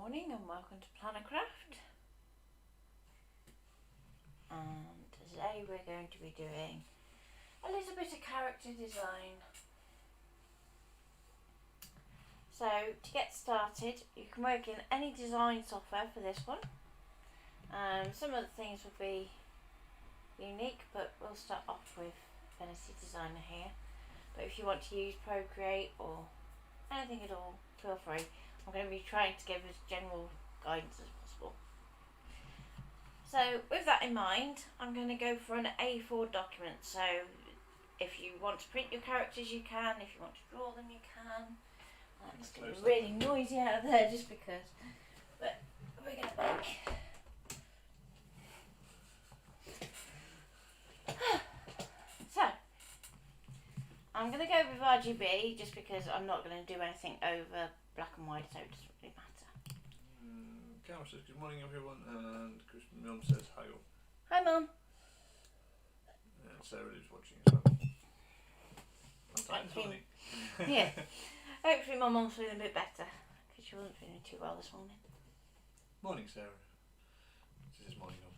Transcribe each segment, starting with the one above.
morning and welcome to Plannercraft. And today we're going to be doing a little bit of character design. So to get started, you can work in any design software for this one. Some of the things will be unique, but we'll start off with Fantasy Designer here. But if you want to use Procreate or anything at all, feel free. I'm going to be trying to give as general guidance as possible. So with that in mind, I'm going to go for an A4 document. So if you want to print your characters, you can. If you want to draw them, you can. It's going to be really noisy out there just because. But we're going to make... So I'm going to go with RGB just because I'm not going to do anything over black and white, so it doesn't really matter. Carol says good morning everyone, and Christian Mum says hi all. Hi Mum. And Sarah is watching as well. Hopefully, yeah. Hopefully my mum's feeling a bit better because she wasn't feeling too well this morning. Morning Sarah. This is morning all.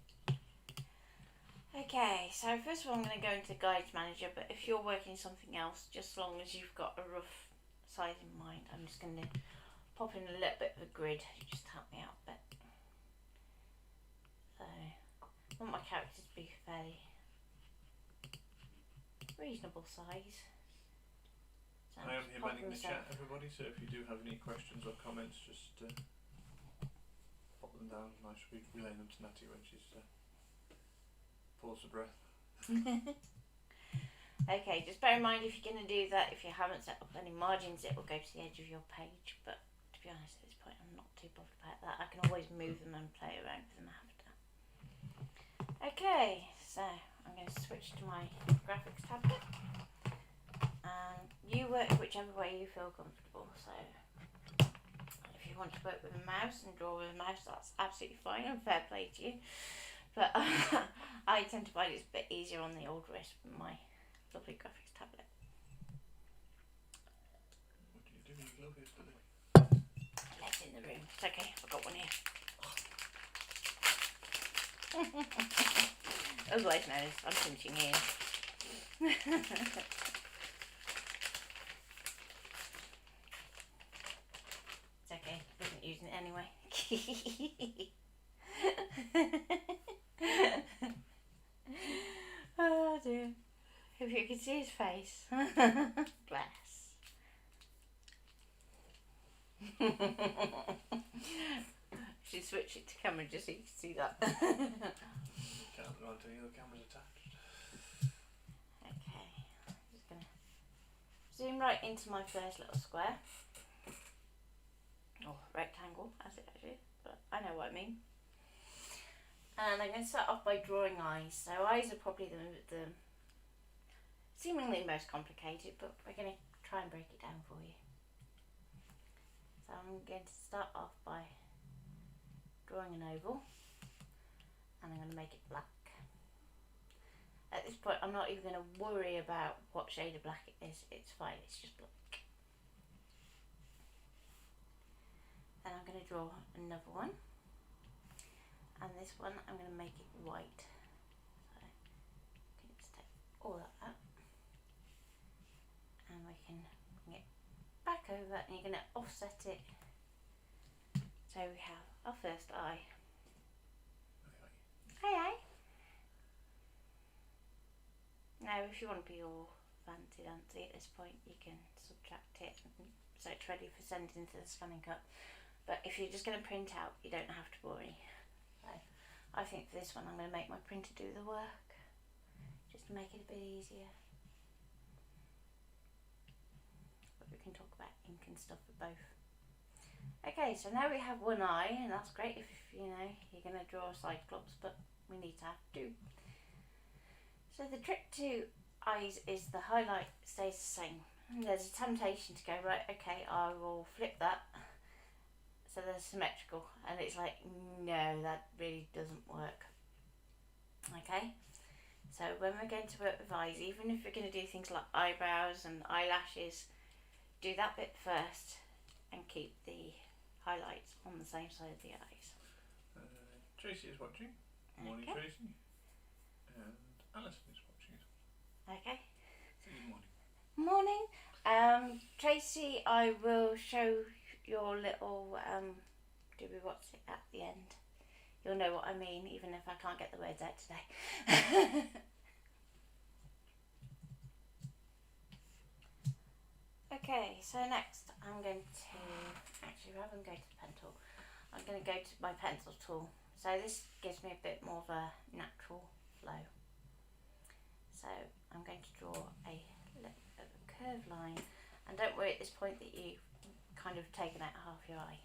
Okay, so first of all I'm going to go into the Guides Manager, but if you're working something else, just as long as you've got a rough size in mind, I'm just going to pop in a little bit of a grid just to help me out a bit. So I want my characters to be fairly reasonable size. So I am here manning the chat everybody, so if you do have any questions or comments, just pop them down and I shall be relaying them to Natty when she's pulls for breath. Okay, just bear in mind if you're going to do that, if you haven't set up any margins, it will go to the edge of your page, but to be honest at this point I'm not too bothered about that. I can always move them and play around with them after. Okay, so I'm going to switch to my graphics tablet, and you work whichever way you feel comfortable. So if you want to work with a mouse and draw with a mouse, that's absolutely fine and fair play to you, but I tend to find it's a bit easier on the old wrist with my lovely graphics tablet. What did you do with your glove yesterday? Left in the room. It's okay, I've got one here. Otherwise known as I'm pinching in. It's okay, I wasn't using it anyway. Oh dear. If you could see his face. Bless. Should switch it to camera just so you can see that. Can't run until the other camera's attached. Okay, I'm just going to zoom right into my first little square. Or rectangle, as it actually is, but I know what I mean. And I'm going to start off by drawing eyes. So eyes are probably the seemingly most complicated, but we're going to try and break it down for you. So I'm going to start off by drawing an oval, and I'm going to make it black. At this point I'm not even going to worry about what shade of black it is, it's fine, it's just black. Then I'm going to draw another one, and this one I'm going to make it white. So you can just take all that out, and we can bring it back over, and you're going to offset it. So we have our first eye. Hi. Now if you want to be all fancy dancy at this point, you can subtract it so it's ready for sending to the scanning cut. But if you're just going to print out, you don't have to worry. So I think for this one I'm going to make my printer do the work, just to make it a bit easier. But we can talk about ink and stuff for both. Okay, so now we have one eye, and that's great if you know you're going to draw a cyclops, but we need to have two. So the trick to eyes is the highlight stays the same. And there's a temptation to go, right, okay, I will flip that so they're symmetrical, and it's like, no, that really doesn't work. Okay, so when we're going to work with eyes, even if we're going to do things like eyebrows and eyelashes, do that bit first and keep the highlights on the same side of the eyes. Tracy is watching. Morning, Okay. Tracy. And Alison is watching as well. Okay. Say good morning. Morning. Tracy, I will show your little doobie what's it at the end. You'll know what I mean, even if I can't get the words out today. Okay, so next I'm going to, actually rather than go to the pen tool, I'm going to go to my pencil tool. So this gives me a bit more of a natural flow. So I'm going to draw a little bit of a curved line, and don't worry at this point that you've kind of taken out half your eye.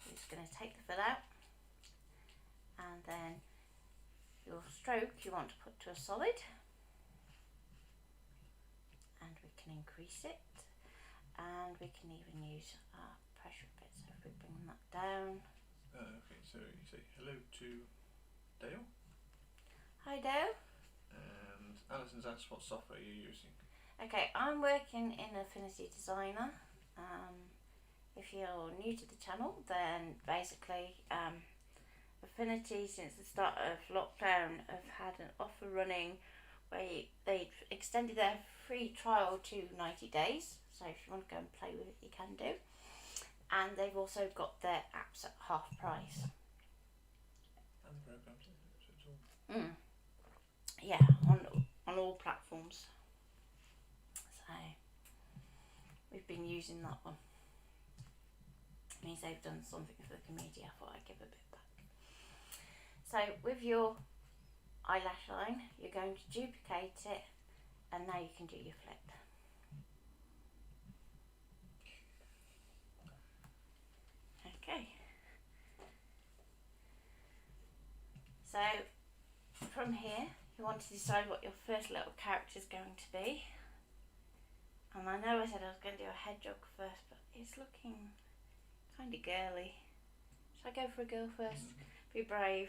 You're just going to take the fill out, and then your stroke you want to put to a solid, and we can increase it, and we can even use our pressure bit. So if we bring that down. Okay, so you say hello to Dale. Hi Dale. And Alison's asked what software you're using. Okay, I'm working in Affinity Designer. If you're new to the channel, then basically Affinity, since the start of lockdown, have had an offer running where they've extended their free trial to 90 days. So if you want to go and play with it, you can do. And they've also got their apps at half price. And the programs, so it's all. Yeah, on all platforms. So we've been using that one. It means they've done something for the community. I thought I'd give a bit back. So with your eyelash line, you're going to duplicate it, and now you can do your flip. Okay. So from here, you want to decide what your first little character is going to be. And I know I said I was going to do a hedgehog first, but it's looking kind of girly. Should I go for a girl first? Be brave.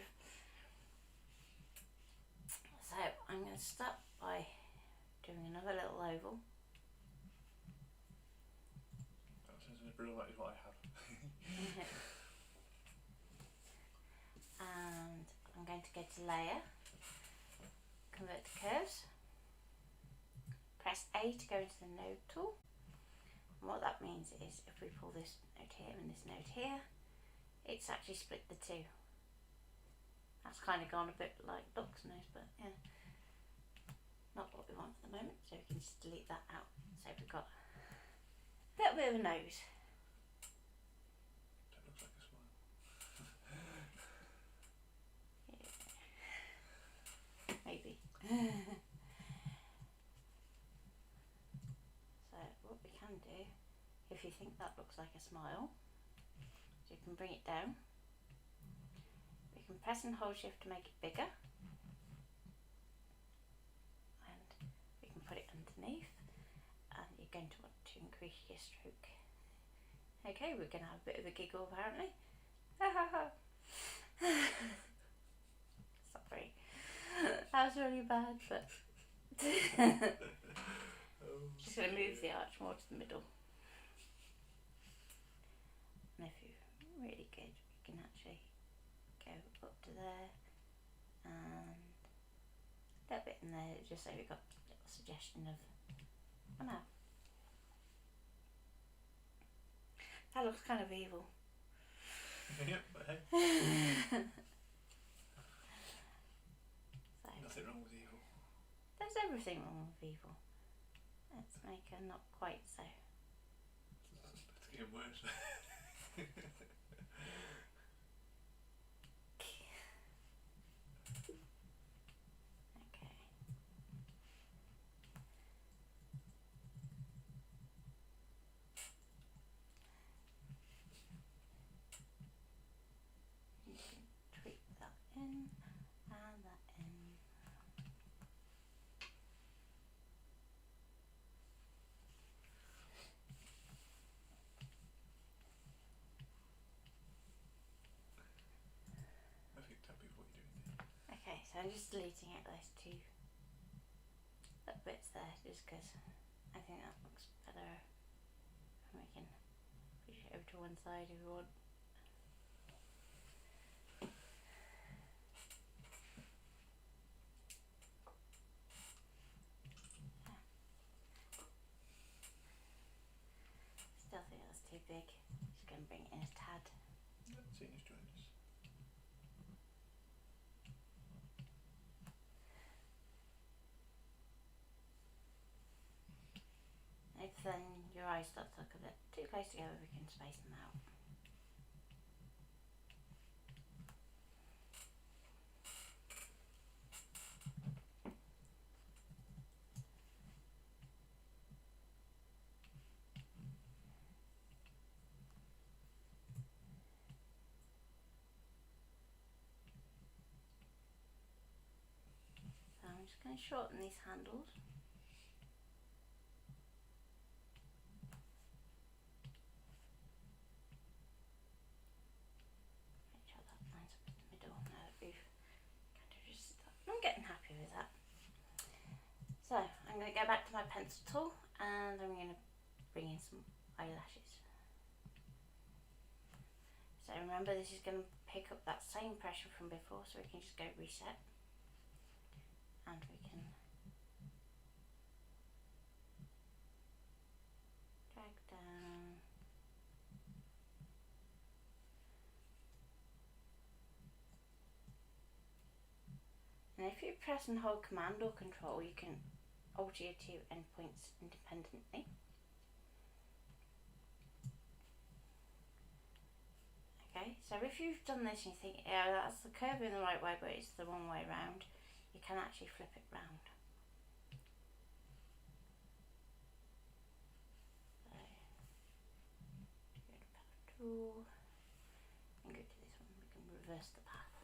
So I'm going to start by doing another little oval. That sounds a brilliant, that is what I have. And I'm going to go to layer, convert to curves, press A to go into the node tool. And what that means is if we pull this node here and this node here, it's actually split the two. That's kind of gone a bit like Duck's nose, but yeah, not what we want at the moment, so we can just delete that out. So we've got a little bit of a nose. That looks like a smile. Maybe. So what we can do, if you think that looks like a smile, is you can bring it down. We can press and hold shift to make it bigger. And we can put it underneath. And you're going to want to increase your stroke. Okay, we're going to have a bit of a giggle apparently. Sorry. That was really bad, but just going to move the arch more to the middle. And if you're really good, you can actually go up to there and a little bit in there, just so we've got a little suggestion of, oh no. That looks kind of evil. Yep, but hey. So, Nothing wrong with evil. there's everything wrong with evil. Let's make her not quite so. It's getting worse. Okay. You can tweak that in and that in. I think tell people what you're doing there. Okay, so I'm just deleting out those two little bits there, just because I think that looks better. And we can push it over to one side if we want. big. Just going to bring it in a tad. Seeing as joined us. If then your eyes start to look a bit too close together, we can space them out. So I'm just going to shorten these handles. Make sure that lines up in the middle. Now that we've kind of just, I'm getting happy with that. So I'm going to go back to my pencil tool and I'm going to bring in some eyelashes. So remember, this is going to pick up that same pressure from before, so we can just go reset and we can drag down. And if you press and hold Command or Control, you can alter your two endpoints independently. Okay, so if you've done this and you think, yeah, that's the curve in the right way, but it's the wrong way round, you can actually flip it round. So, go to Power Tool, and go to this one, we can reverse the path.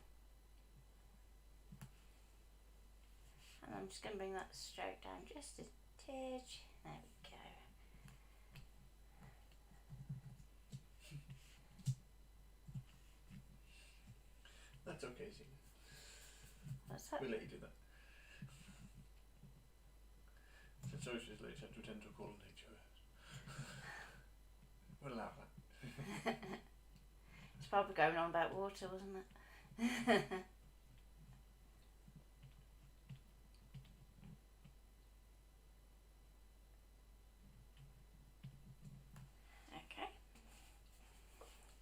And I'm just going to bring that stroke down just a tidge. There we go. That's okay, Zena. What's that? We'll let you do that. So she's late to attend to a call on nature. We'll allow that. It's probably going on about water, wasn't it? Okay.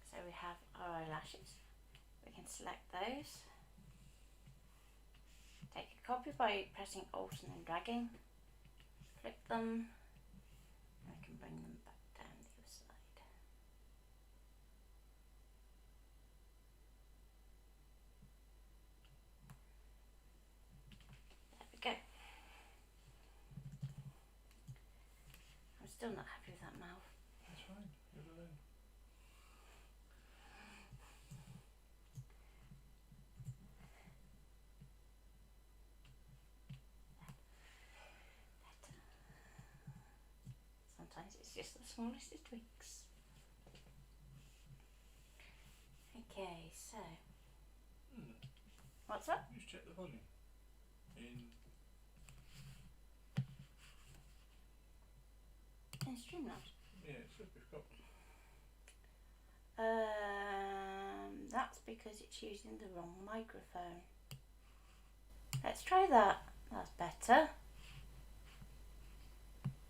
So we have our eyelashes. We can select those. Take a copy by pressing Alt and then dragging. Flip them. And we can bring them back down the other side. There we go. I'm still not happy with that mouth. That's fine. You're alone. Sometimes it's just the smallest of tweaks. Okay, so what's that? Just check the volume. In Streamlabs. Yeah, it's we've got. That's because it's using the wrong microphone. Let's try that. That's better.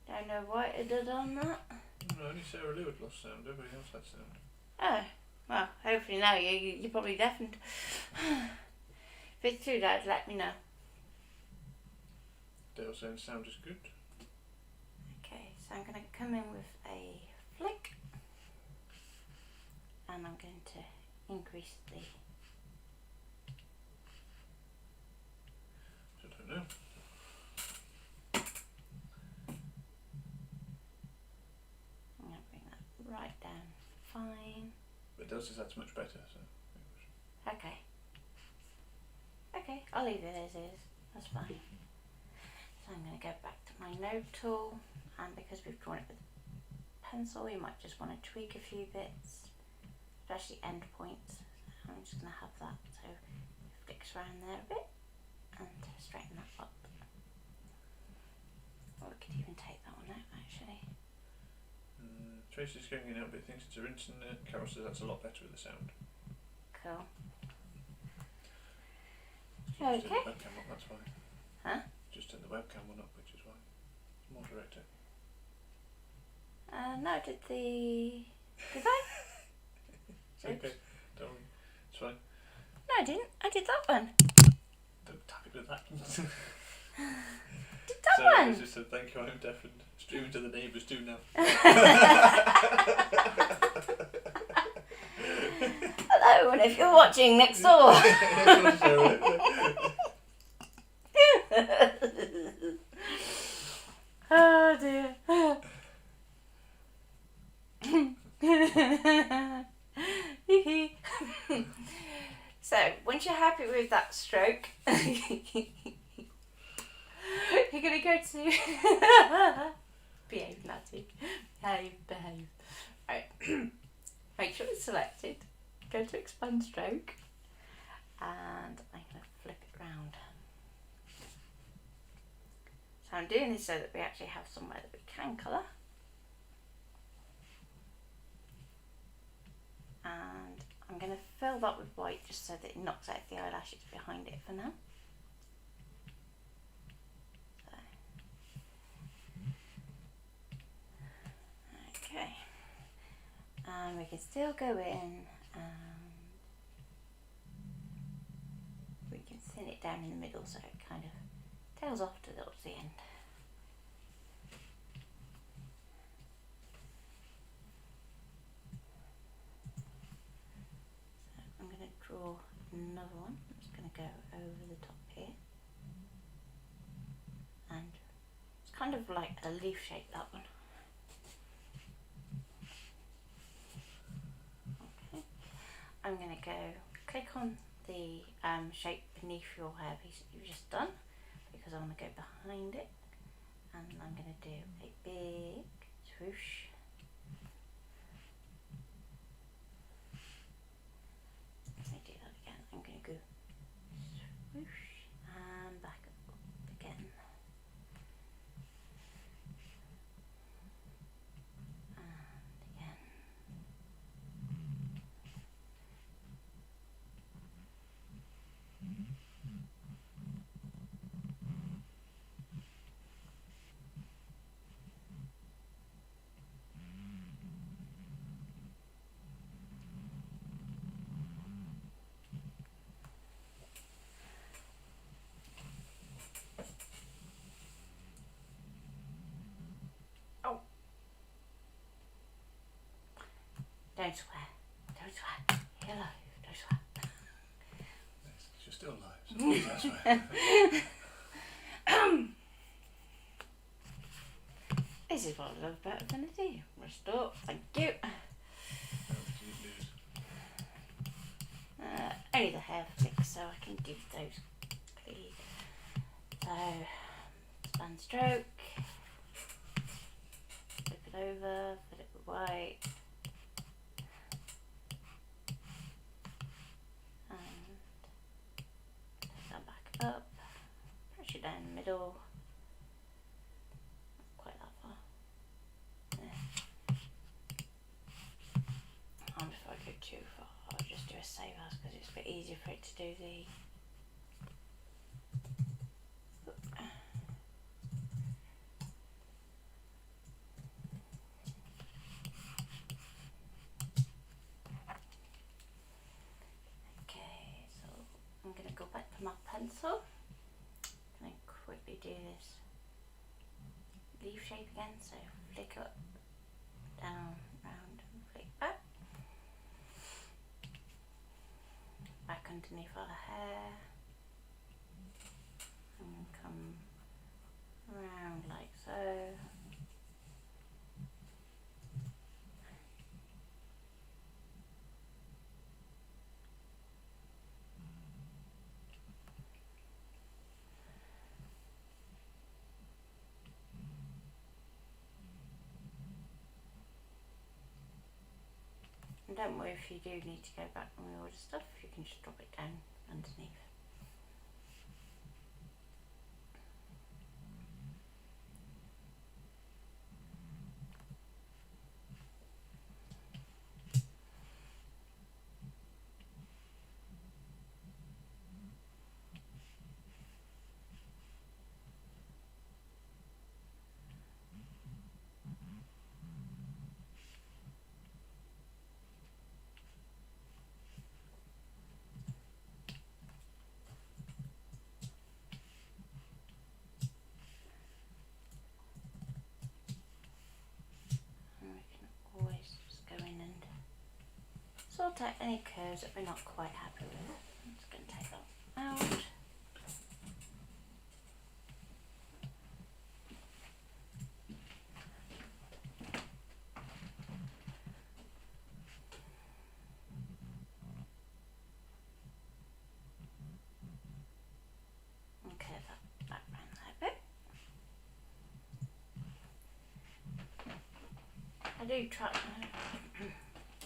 Don't know why it did on that. No, only Sarah Lou had lost sound. Everybody else had sound. Oh, well, hopefully now you're probably deafened. If it's too loud, let me know. Dale saying sound is good. Okay, so I'm going to come in with a flick. And I'm going to increase the... I don't know. I'm going to bring that right down. Fine. But Dale says that's much better, so. Okay. Okay, I'll leave it as is. That's fine. So I'm going to go back to my node tool, and because we've drawn it with a pencil, we might just want to tweak a few bits, especially end points. I'm just going to have that so it flicks around there a bit and straighten that up. Or we could even take that one out actually. Tracy's going in out a bit, thinks it's her internet. Carol says that's a lot better with the sound. Cool. Just Okay. turn the webcam up, that's fine. Huh? Just turn the webcam one up, which is fine. More director. No, did the Did I? It's okay. Don't worry. It's fine. No, I didn't. I did that one. Don't tap it with that. Did that So one. I just said thank you, I'm deaf and streaming to the neighbours too now. Hello, and if you're watching next door. Oh dear. So, once you're happy with that stroke, you're going to go to... Behave, Natty. Behave. Right. Make sure it's selected. Go to expand stroke. And I'm going to flip it round. So I'm doing this so that we actually have somewhere that we can colour. And I'm going to fill that with white just so that it knocks out the eyelashes behind it for now. So. Okay. And we can still go in and we can thin it down in the middle so it kind of tails off towards the end. So I'm going to draw another one. I'm just going to go over the top here. And it's kind of like a leaf shape, that one. Okay. I'm going to go click on the shape beneath your hair piece that you've just done, because I want to go behind it, and I'm going to do a big swoosh. Let me do that again. I'm going to go swoosh and back up again. And again. Don't swear. Don't swear. You're alive. Don't swear. You're still alive, so please don't swear. This is what I love about Affinity. Restore. Thank you. How much did you lose? Only the hair flicks, so I can do those quickly. So, span stroke. Flip it over. Fill it with white. Up, pressure down the middle, not quite that far, there. And before I go too far, I'll just do a save as because it's a bit easier for it to do the okay, so I'm going to go back to my pencil. And quickly do this leaf shape again, so flick up, down, round and flick back. Back underneath our hair and come round like so. And don't worry if you do need to go back and reorder stuff, you can just drop it down underneath. sort out any curves that we're not quite happy with. I'm just going to take that out. And curve that back round there a bit. I do try.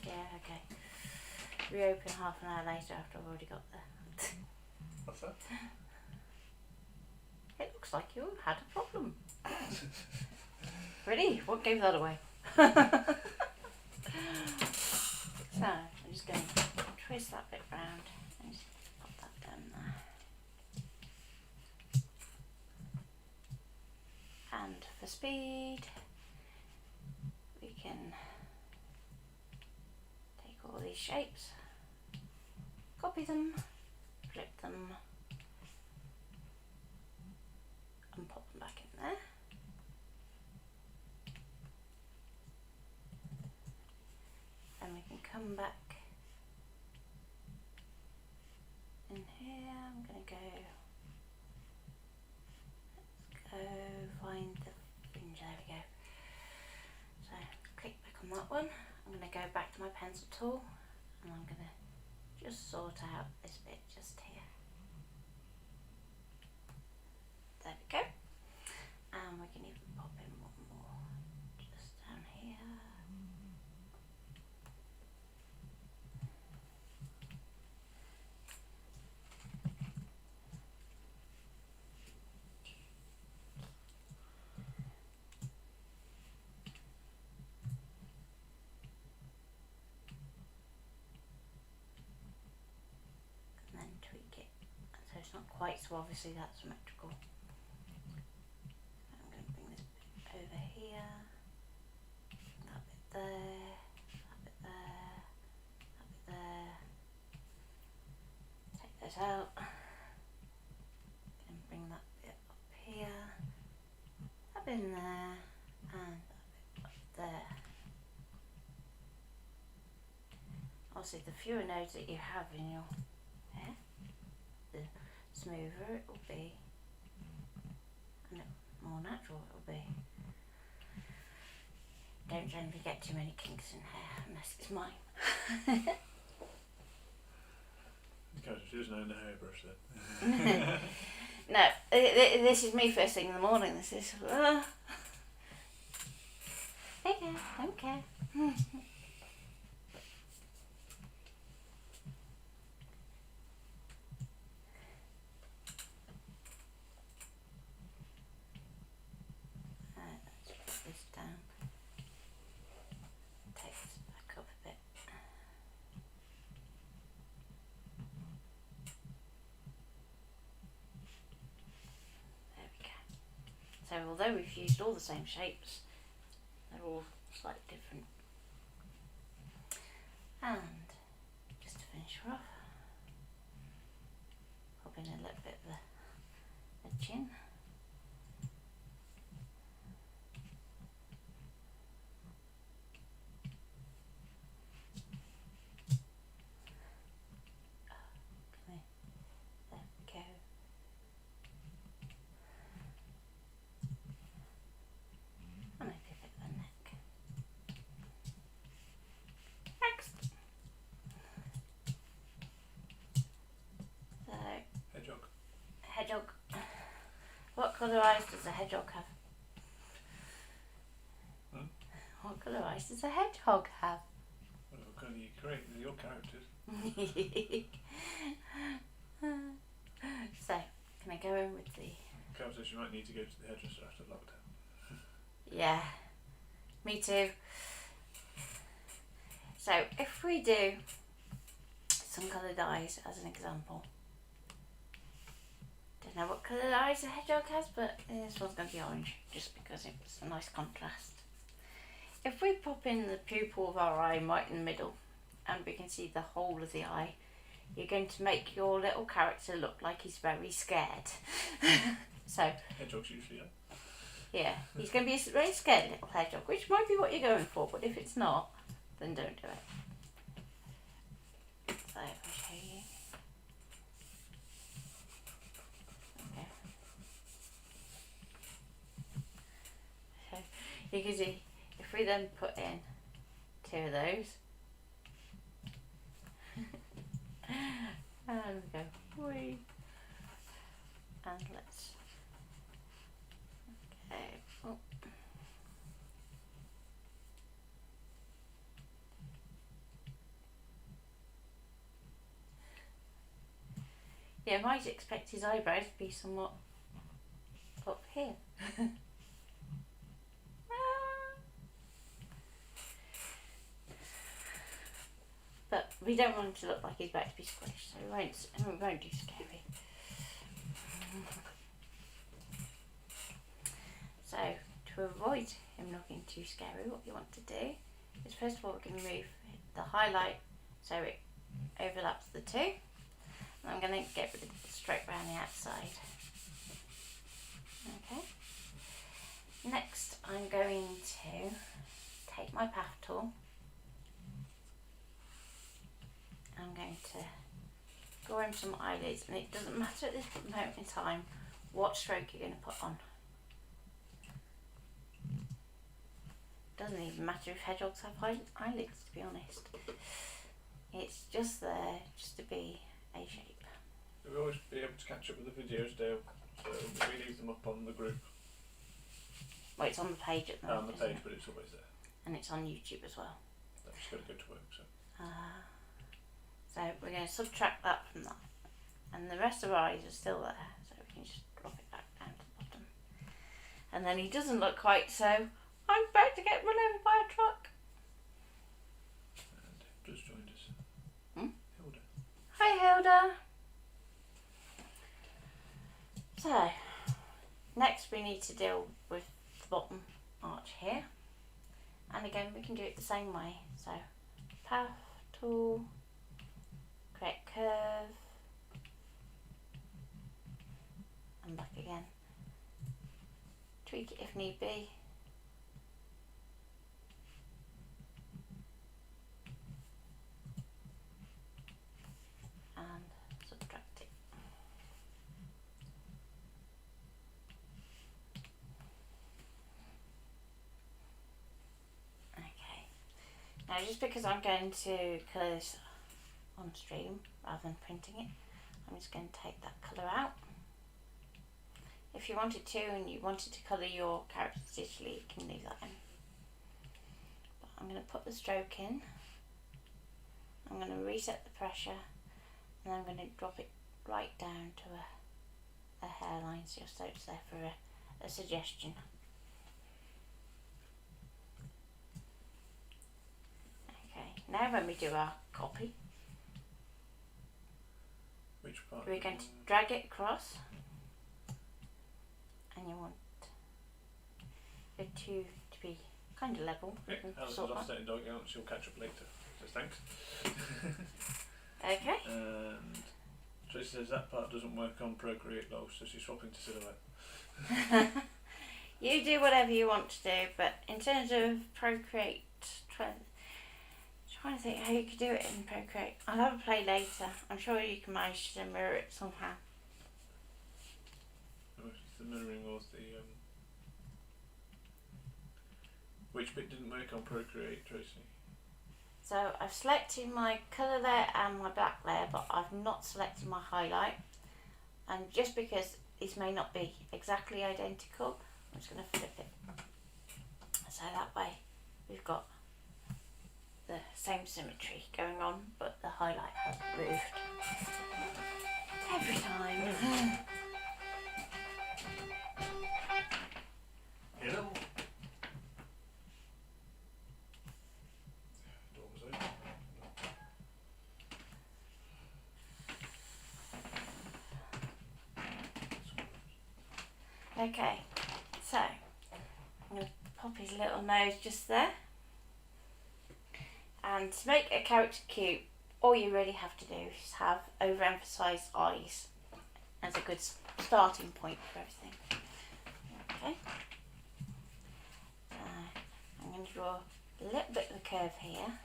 Yeah, okay. Reopen half an hour later after I've already got there. What's that? It looks like you had a problem. Ready? What gave that away? So, I'm just going to twist that bit round and just pop that down there. And for speed, we can take all these shapes, copy them, flip them, and pop them back in there. And we can come back in here. I'm going to go, let's go find the fringe, there we go. So click back on that one. I'm going to go back to my pencil tool and I'm going to just sort out this bit just here. There we go. And we can even pop in one more just down here. And then tweak it so it's not quite so obviously that symmetrical. I'm going to bring this bit over here, that bit there, that bit there, that bit there. Take those out and bring that bit up here, that bit in there, and that bit up there. Obviously, the fewer nodes that you have in your hair, the smoother it will be, and the more natural it will be. Don't generally get too many kinks in hair unless it's mine. Because she doesn't own the hairbrush then. No, this is me first thing in the morning. This is. Okay, don't care. Let's put this down. Take this back up a bit. There we go. So although we've used all the same shapes, they're all slightly different. And just to finish her off, pop in a little bit of a chin. Come here. There we go. And maybe a bit of a neck. Next. So, Hedgehog. hedgehog. What colour eyes does a hedgehog have? Hmm? What colour eyes does a hedgehog have? Well, can you create your characters? So, can I go in with the... Cal says you might need to go to the hairdresser after lockdown. Yeah, me too. So, if we do some coloured eyes as an example. Don't know what coloured eyes a hedgehog has, but this one's going to be orange, just because it's a nice contrast. If we pop in the pupil of our eye right in the middle, and we can see the whole of the eye, you're going to make your little character look like he's very scared. So, Hedgehogs usually are. yeah, he's going to be a very scared little hedgehog, which might be what you're going for, but if it's not, then don't do it. You can see if we then put in 2 of those, and we go whee, and let's oh. Yeah, I might expect his eyebrows to be somewhat up here. But we don't want him to look like he's about to be squished, so we won't do scary. So, to avoid him looking too scary, what you want to do is first of all we can move the highlight so it overlaps the two. And I'm going to get rid of the stroke around the outside. Okay. Next I'm going to take my path tool. I'm going to draw in some eyelids, and it doesn't matter at this moment in time what stroke you're going to put on. Doesn't even matter if hedgehogs have eyelids, to be honest. It's just there just to be a shape. We'll always be able to catch up with the videos, Dale, so we leave them up on the group. Well, it's on the page at the moment. On the page, but it's always there. And it's on YouTube as well. I've just got to go to work, so. So we're going to subtract that from that. And the rest of our eyes are still there, so we can just drop it back down to the bottom. And then he doesn't look quite so, I'm about to get run over by a truck. And just joined us. Hilda. Hi Hilda. So, next we need to deal with the bottom arch here. And again we can do it the same way. So, path tool, create curve, and back again. Tweak it if need be. And subtract it. Okay. Now just because I'm going to colour this on stream rather than printing it, I'm just going to take that colour out. If you wanted to and you wanted to colour your characters digitally, you can leave that in. But I'm going to put the stroke in. I'm going to reset the pressure, and I'm going to drop it right down to a hairline, just so it's there for a suggestion. Okay, now when we do our copy, Which part? we're going to drag it across, and you want the two to be kind of level. Yeah, Alice is offsetting dog out, she'll catch up later. So thanks. Okay. And Tracy says that part doesn't work on Procreate though, so she's swapping to Silhouette. You do whatever you want to do, but in terms of Procreate, trying to think how you could do it in Procreate. I'll have a play later. I'm sure you can manage to mirror it somehow. The mirroring was the which bit didn't work on Procreate, Tracy? So I've selected my colour layer and my black layer, but I've not selected my highlight. And just because these may not be exactly identical, I'm just going to flip it. So that way we've got the same symmetry going on, but the highlight has moved. Every time. Hello. Door was open. Okay, so I'm going to pop his little nose just there. And to make a character cute, all you really have to do is have overemphasized eyes as a good starting point for everything. Okay. I'm going to draw a little bit of the curve here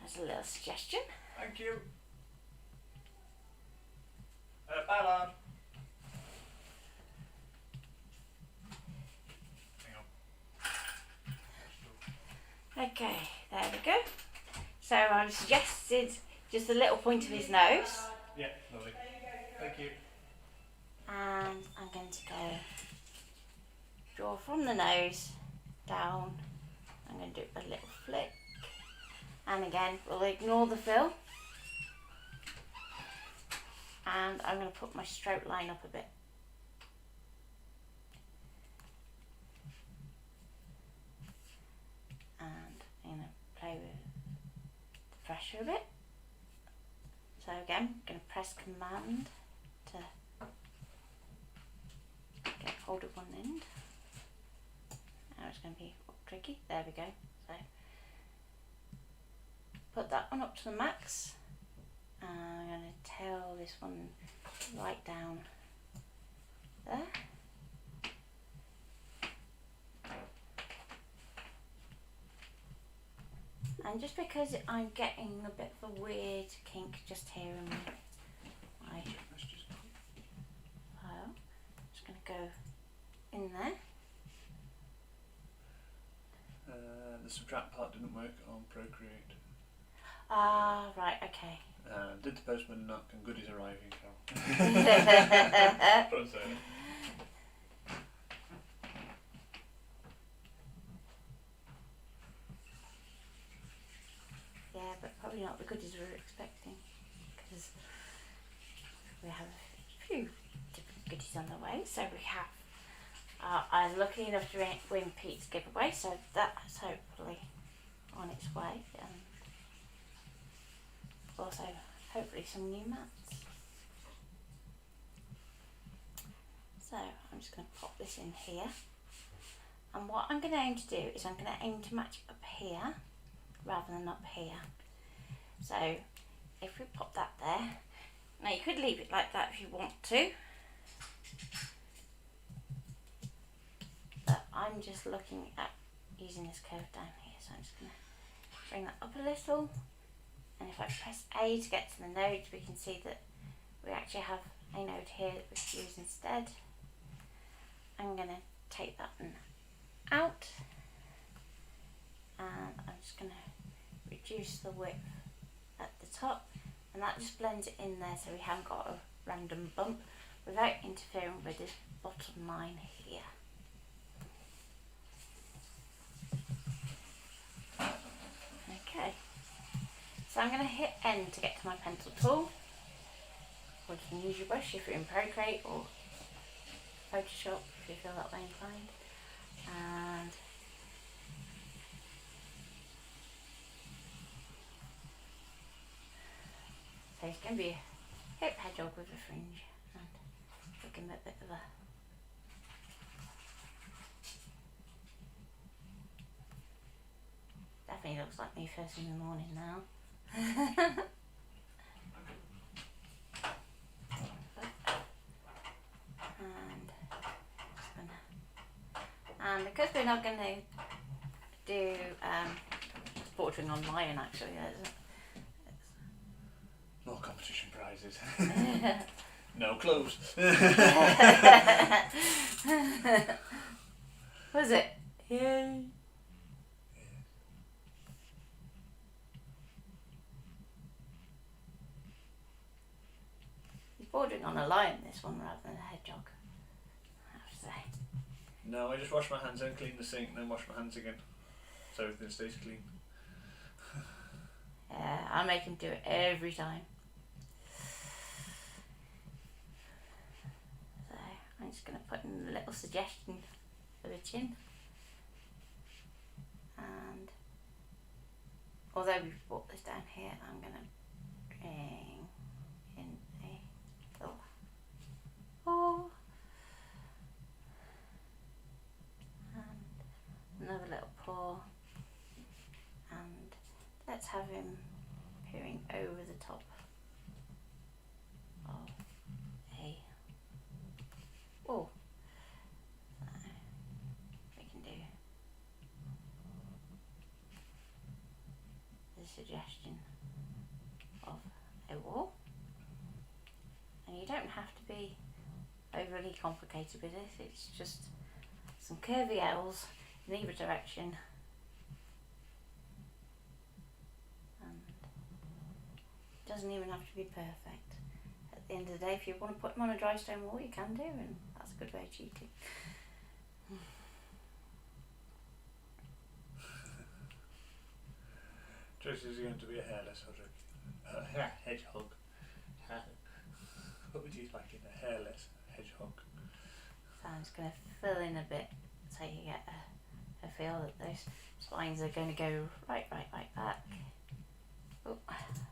as a little suggestion. Thank you. Ballard. Okay, there we go. So I've suggested just a little point of his nose. Yeah, lovely. Thank you. And I'm going to go draw from the nose down. I'm going to do a little flick. And again, we'll ignore the fill. And I'm going to put my stroke line up a bit. And I'm going to play with the pressure a bit. So again, I'm going to press Command to get hold of one end. Now it's going to be tricky. There we go. So put that one up to the max. And I'm going to tail this one right down there. And just because I'm getting a bit of a weird kink just here in my file, I'm just going to go in there. The subtract part didn't work on Procreate. Ah, right, okay. Did the postman knock and goodies arriving? Yeah, but probably not the goodies we were expecting, because we have a few different goodies on the way. So we have, I was lucky enough to win Pete's giveaway, so that's hopefully on its way. Also, hopefully some new mats. So I'm just going to pop this in here. And what I'm going to aim to do is I'm going to aim to match up here rather than up here. So if we pop that there, now you could leave it like that if you want to. But I'm just looking at using this curve down here. So I'm just going to bring that up a little. And if I press A to get to the nodes, we can see that we actually have a node here that we can use instead. I'm going to take that one out, and I'm just going to reduce the width at the top, and that just blends it in there so we haven't got a random bump without interfering with this bottom line here. Okay. So I'm going to hit N to get to my pencil tool, or you can use your brush if you're in Procreate or Photoshop if you feel that way inclined. And so it's going to be a hip hedgehog with a fringe, and we'll give him a bit of a definitely looks like me first thing in the morning now. And because we're not going to do bordering on lion, actually, more competition prizes. No clothes. Was it? Yeah. Bordering on a lion, this one, rather than a hedgehog, I have to say. No, I just wash my hands and clean the sink and then wash my hands again, so everything stays clean. Yeah, I make him do it every time. So I'm just going to put in a little suggestion for the chin. And although we've brought this down here, I'm going to bring in a little paw. And another little paw. And let's have him peering over the top of a wall. So we can do the suggestion of a wall. And you don't have to be overly complicated with this, it's just some curvy L's in either direction. doesn't even have to be perfect. At the end of the day, if you want to put them on a dry stone wall, you can do, and that's a good way of cheating. Joyce is going to be a hairless hedgehog. What would you like in a hairless hedgehog? So I'm just going to fill in a bit so you get a feel that those spines are going to go right back. Oh,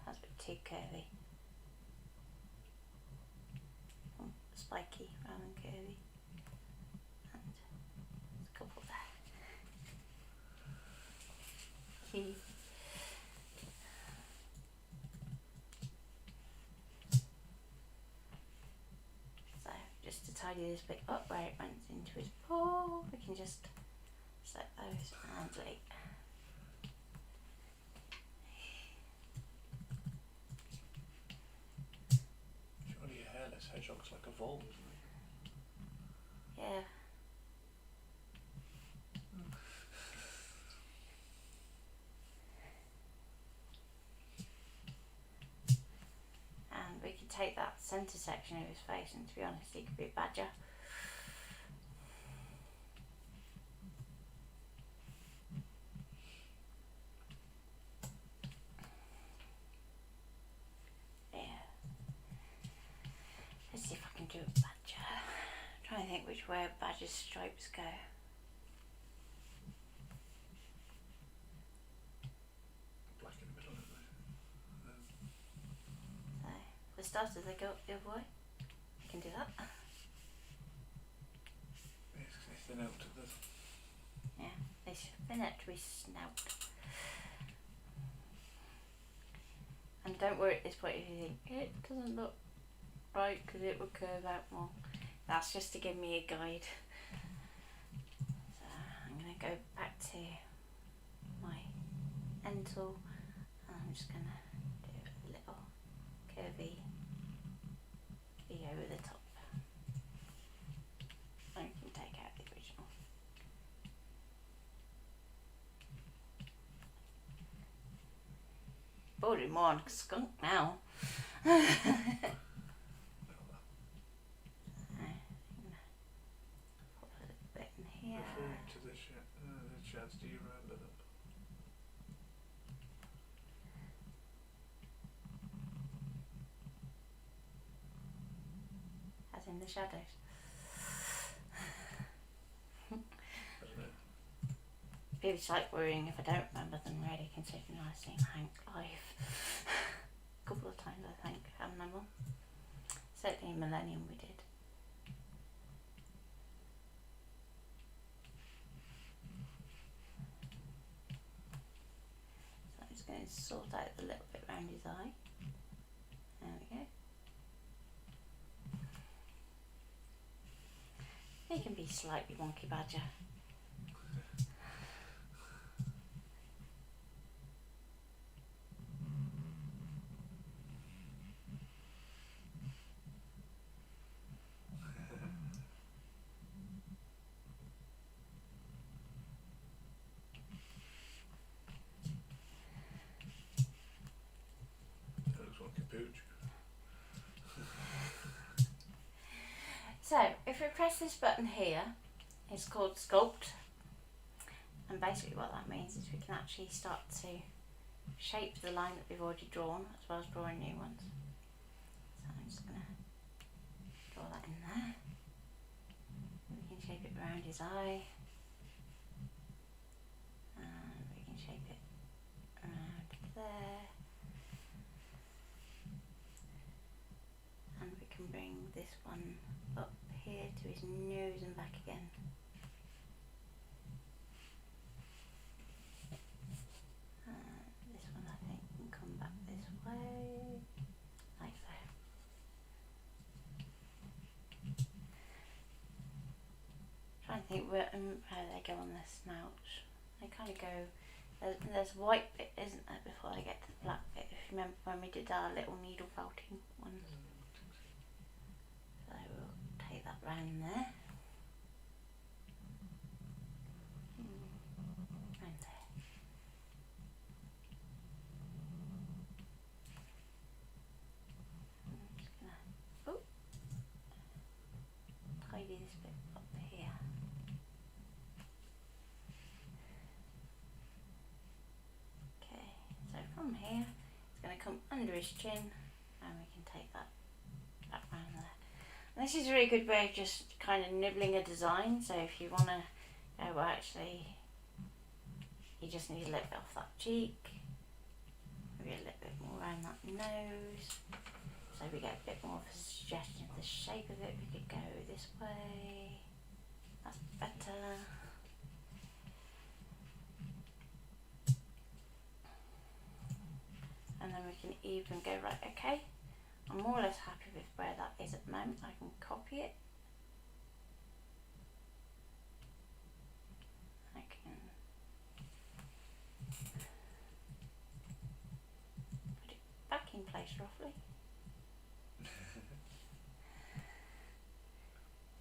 that's a bit too curvy. Oh, spiky rather than curvy. And there's a couple there. So just to tidy this bit up where it went into his paw, we can just set those and delete. Surely a hairless hedgehog's like a vole, isn't it? Yeah. And we could take that centre section of his face, and to be honest, he could be a badger. Yeah. Let's see if I can do a badger. I'm trying to think which way a badger's stripes go. Black in the middle, isn't it? So, for starters, they go up the other way. I can do that. Yes, it's the note of the... Yeah, they should fin it to his snout. And don't worry at this point if you think it doesn't look right because it would curve out more. That's just to give me a guide. So I'm going to go back to my end tool, and I'm just going to do a little curvy V over the top. And you can take out the original. Bordering more on skunk now. Pop a little bit in here. Referring to the shads, do you remember them? As in the shadows. Doesn't it? Maybe it's like worrying if I don't remember them really, considering I've seen Hank live a couple of times, I think, and my mum. Certainly in Millennium we did. So I'm just going to sort out the little bit around his eye. There we go. He can be slightly wonky badger. That looks like a pooch. So, if we press this button here, it's called Sculpt, and basically what that means is we can actually start to shape the line that we've already drawn, as well as drawing new ones. So I'm just going to draw that in there. We can shape it around his eye, and we can shape it around there, and we can bring this one up here to his nose and back again. This one I think can come back this way, like so. Trying to think how they go on their snouts. They kind of go, there's a white bit, isn't there, before they get to the black bit, if you remember when we did our little needle felting ones. So we'll take that round there. Round there. his chin, and we can take that back round there. And this is a really good way of just kind of nibbling a design. So if you want to go, well, actually, you just need a little bit off that cheek, maybe a little bit more around that nose, so we get a bit more of a suggestion of the shape of it. We could go this way, that's better. And then we can even go, right, okay, I'm more or less happy with where that is at the moment. I can copy it. I can put it back in place roughly.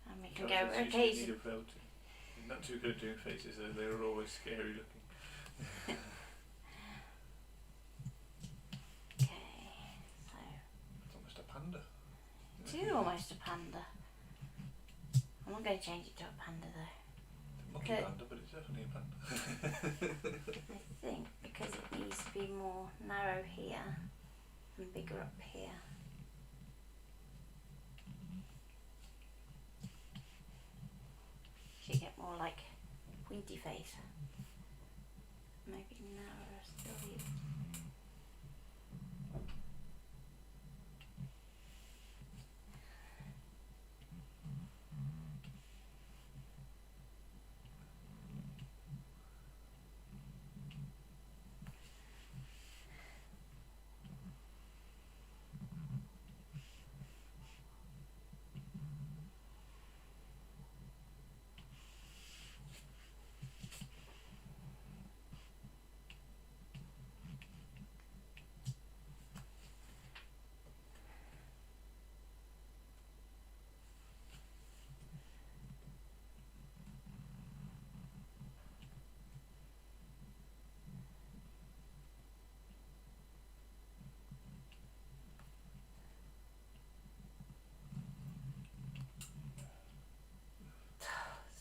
And we can go, okay. You're not too good at doing faces, though. They were always scary looking. It is almost a panda. I'm not going to change it to a panda though. Monkey panda, but it's definitely a panda. I think because it needs to be more narrow here and bigger up here. So you get more like pointy face. Maybe narrower still here.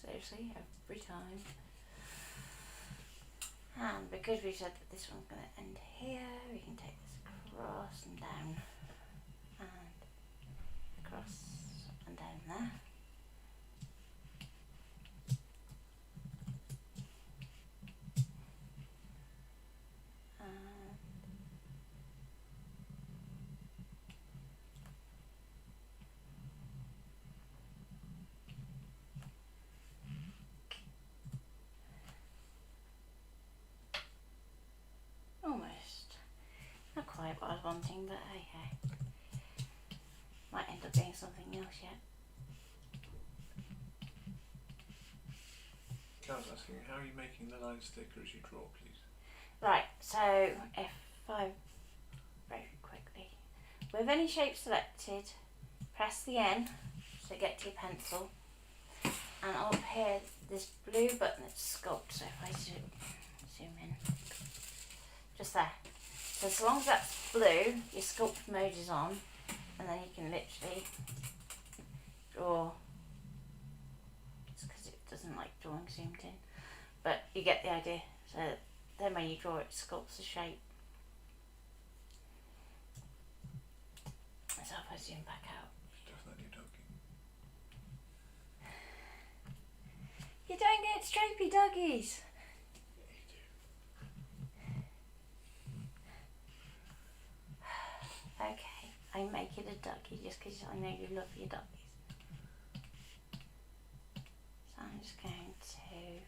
Seriously, every time. And because we said that this one's going to end here, we can take this across and down, and across and down there. Almost. Not quite what I was wanting, but hey, hey. Might end up being something else yet. I was asking, how are you making the lines thicker as you draw, please? Right, so if I very quickly, with any shape selected, press the N to get to your pencil, and up here this blue button is Sculpt. So if I zoom in, just there. So long as that's blue, your Sculpt mode is on, and then you can literally draw. It's because it doesn't like drawing zoomed in, but you get the idea. So then when you draw it, sculpts the shape. So if I zoom back out. Stuff that you're talking. You don't get stripy doggies. Yeah, you do. Okay, I make it a doggy just because I know you love your doggies. So I'm just going to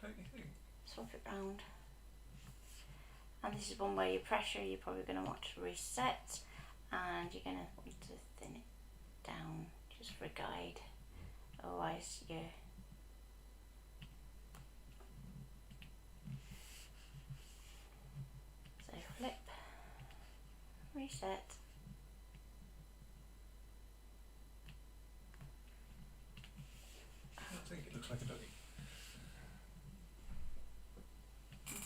Don't you think? swap it round. And this is one where you pressure, you're probably going to want to reset, and you're going to want to thin it down just for a guide. Otherwise you so flip, reset. I think it looks like a doggy.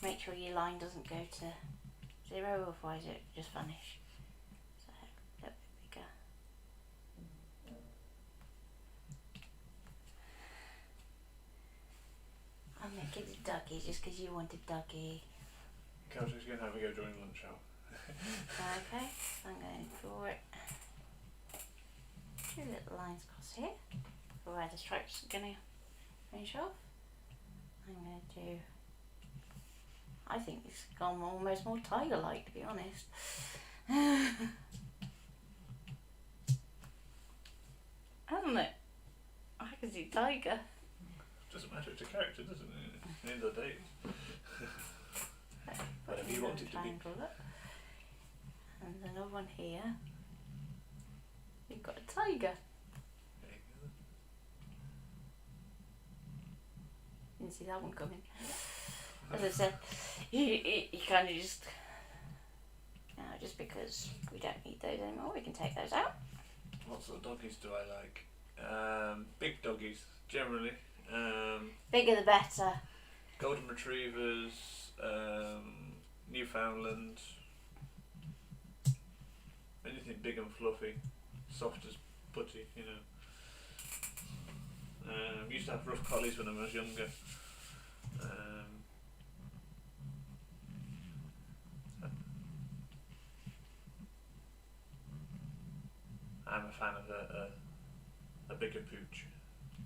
Make sure your line doesn't go to 0, otherwise it will just vanish. So a little bit bigger. I'll make it a doggy just because you want a doggy. Kelsey's going to have a go during lunch hour. Okay, so I'm going to draw it. 2 little lines across here for where the stripes are going to finish off. I'm going to do, I think it's gone almost more tiger-like, to be honest. Hasn't it? I can see tiger. Doesn't matter, it's a character, doesn't it? At the end of the day. Whatever you want it to be. And another one here. You've got a tiger. There you go. Didn't see that one coming. As I said, you kind of just, just because we don't need those anymore, we can take those out. What sort of doggies do I like? Big doggies, generally. Bigger the better. Golden retrievers, Newfoundland, anything big and fluffy, soft as putty, you know. Used to have rough collies when I was younger. I'm a fan of a bigger pooch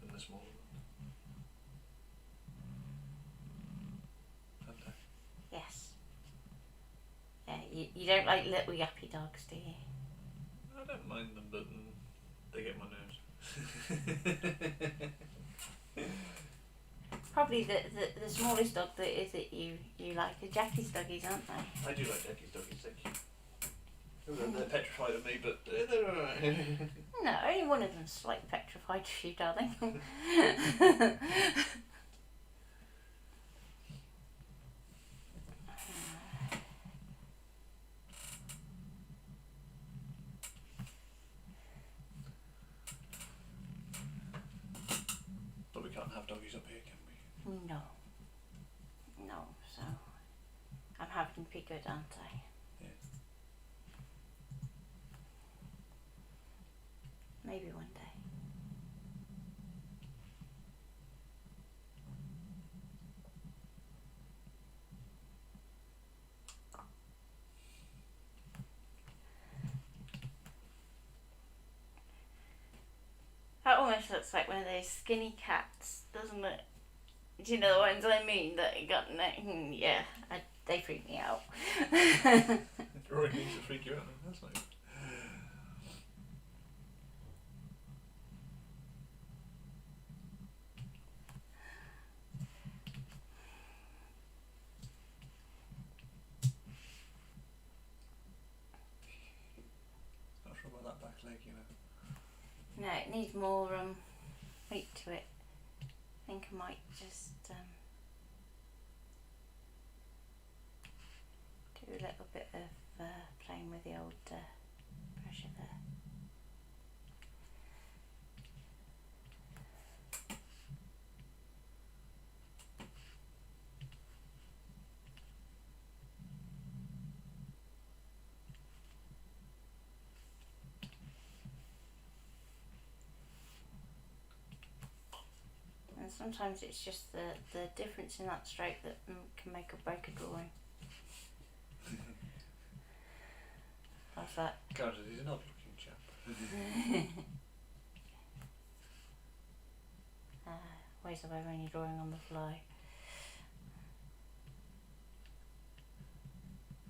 than the smaller one. Yes. Yeah, you don't like little yappy dogs, do you? I don't mind them, but they get my nerves. Probably the smallest dog that you like are Jackie's doggies, aren't they? I do like Jackie's doggies, thank you. They're petrified of me, but they're alright. No, only one of them's slightly petrified of you, darling. But we can't have doggies up here, can we? No. No, so I'm having to be good, aren't I? Yeah. Maybe one day. That almost looks like one of those skinny cats, doesn't it? Do you know the ones I mean? That you got, yeah, they freak me out. Drawing needs to freak you out. That's not. Not sure about that back leg, you know. No, it needs more weight to it. I think I might just do a little bit of playing with the old pressure there. And sometimes it's just the difference in that stroke that can make or break a drawing. How's that? God, he's an odd looking chap. Ways away when you're drawing on the fly.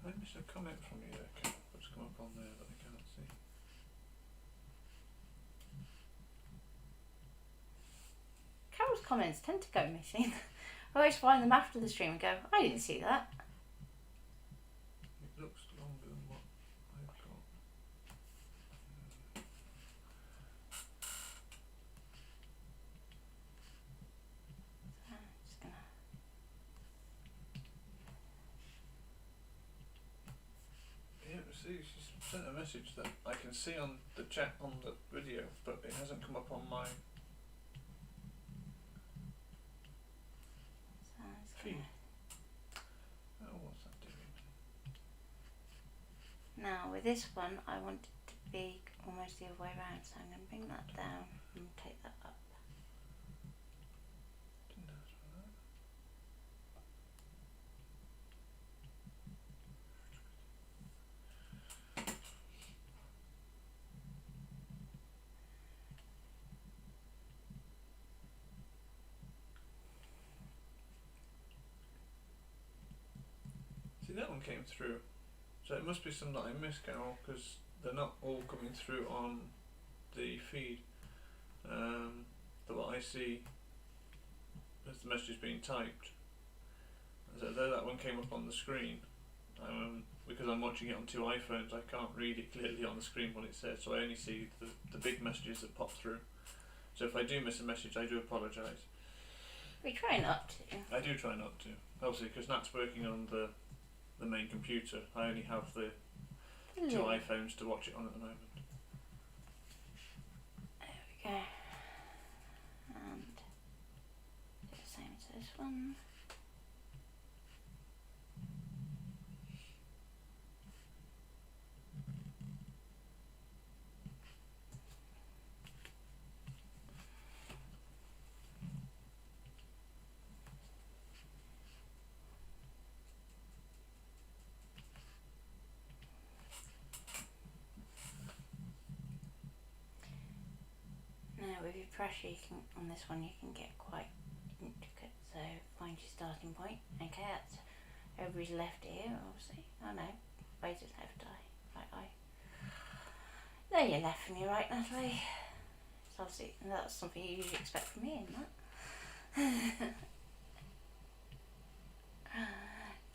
I missed a comment from you there, Kat. What's come up on there that I can't see? Carol's comments tend to go missing. I always find them after the stream and go, I didn't see that. It looks longer than what I've got. Just gonna... Yeah, see, she's sent a message that I can see on the chat on the video, but it hasn't come up on my feed. Oh, what's that doing? Now with this one, I want it to be almost the other way around, so I'm going to bring that down and take that up. Didn't ask for that. that one came through. So it must be some that I missed, Carol, because they're not all coming through on the feed. But what I see as the message is being typed, so there that one came up on the screen. Because I'm watching it on two iPhones, I can't read it clearly on the screen what it says, so I only see the big messages that pop through. So if I do miss a message, I do apologise. We try not to. I do try not to. Obviously, because Nat's working on the main computer, I only have the two iPhones to watch it on at the moment. There we go. And do the same as this one. With your pressure, you can, on this one, you can get quite intricate. So find your starting point. Okay, that's over his left ear, obviously. Oh no, where's his left eye? Right eye. No, your left from your right, Natalie. So obviously, that's something you usually expect from me, isn't that?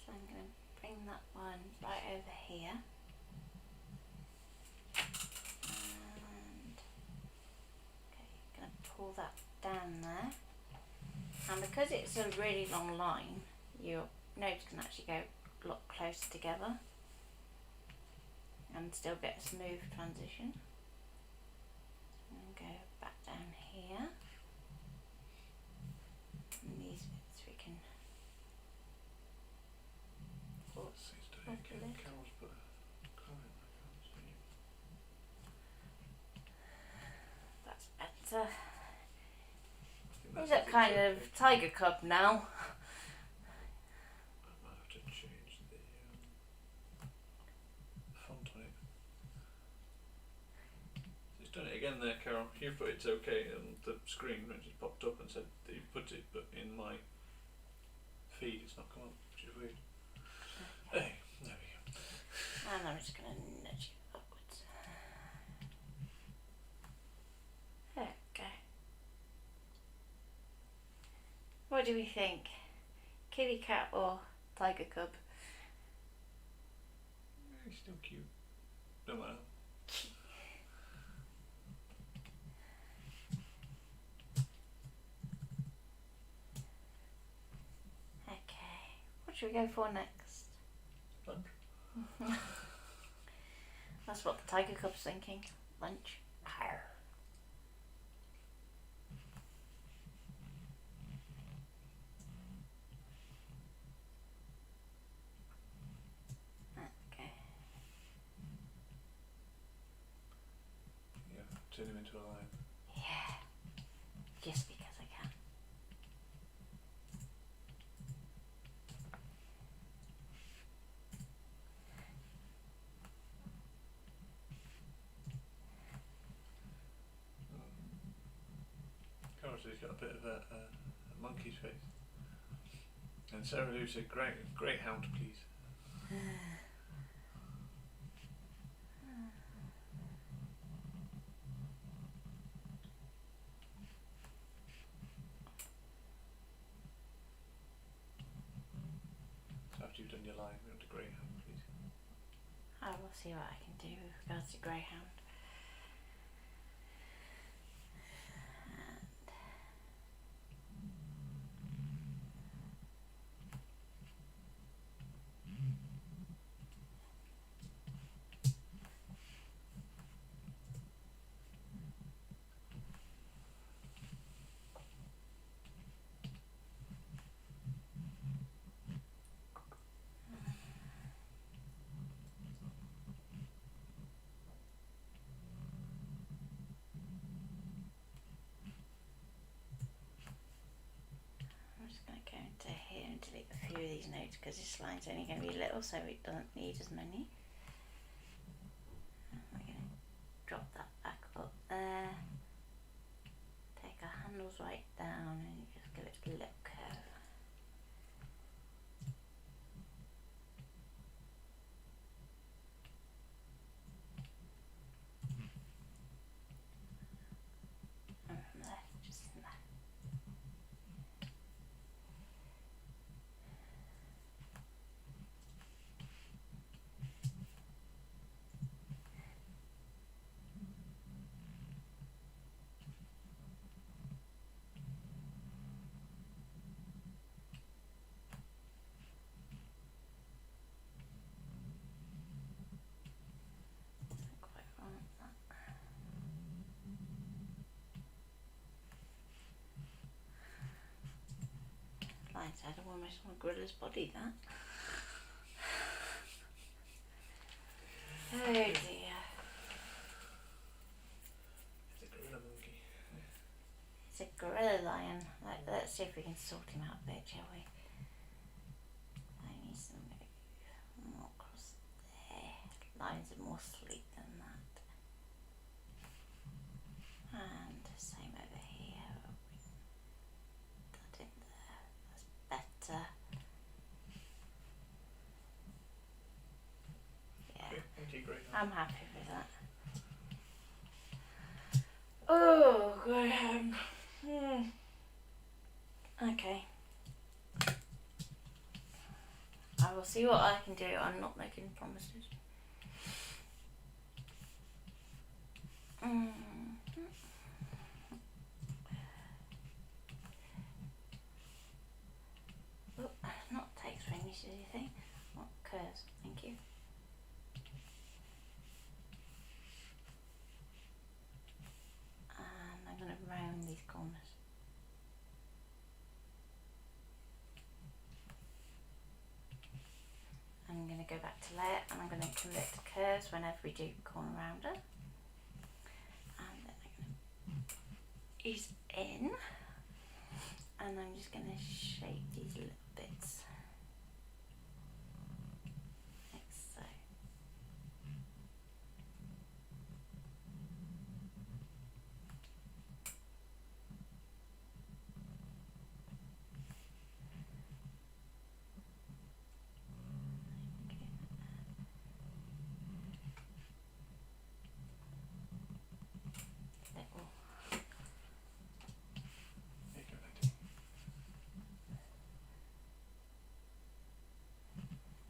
So I'm going to bring that one right over here. Pull that down there, and because it's a really long line, your notes can actually go a lot closer together and still get a smooth transition. So I'm going to go back down here, and these bits we can pull up a little. Carol's put a comment, I can't see. That's better. Is that kind of tiger cub now? I might have to change the font on it. It's done it again there, Carol. You put it's okay on the screen, it just popped up and said that you put it, but in my feed it's not come up, which is weird. Hey, there we go. And I'm just going to nudge it upwards. There we go. What do we think? Kitty cat or tiger cub? He's still cute. No matter. Okay. What should we go for next? Lunch. That's what the tiger cub's thinking. Lunch. Arr. Turn him into a lion. Yeah, just because I can. Carol says he's got a bit of a monkey's face. And Sarah Lou said, Greyhound, please. After you've done your line, we want a Greyhound, please. I will see what I can do with regards to Greyhound. I'm just going to go into here and delete a few of these notes because this line's only going to be little, so it doesn't need as many. We're going to drop that back up there. Take our handles right down and just give it a little curve. said, I almost want a gorilla's body, that. Oh dear. It's a gorilla monkey. It's a gorilla lion. Let's see if we can sort him out a bit, shall we? I need some more across there. Lions are more sleek than that. And same over here. That in there. That's better. Yeah. Okay, thank you, Greyhound. I'm happy with that. Oh, Greyhound. Okay. I will see what I can do. I'm not making promises. Oh, not text finish anything. What curves? Thank you. And I'm going to round these corners. I'm going to go back to layer and I'm going to commit to curves whenever we do corner rounder. And then I'm going to ease in and I'm just going to shape these little bits. Like so. Little. There you go, lady.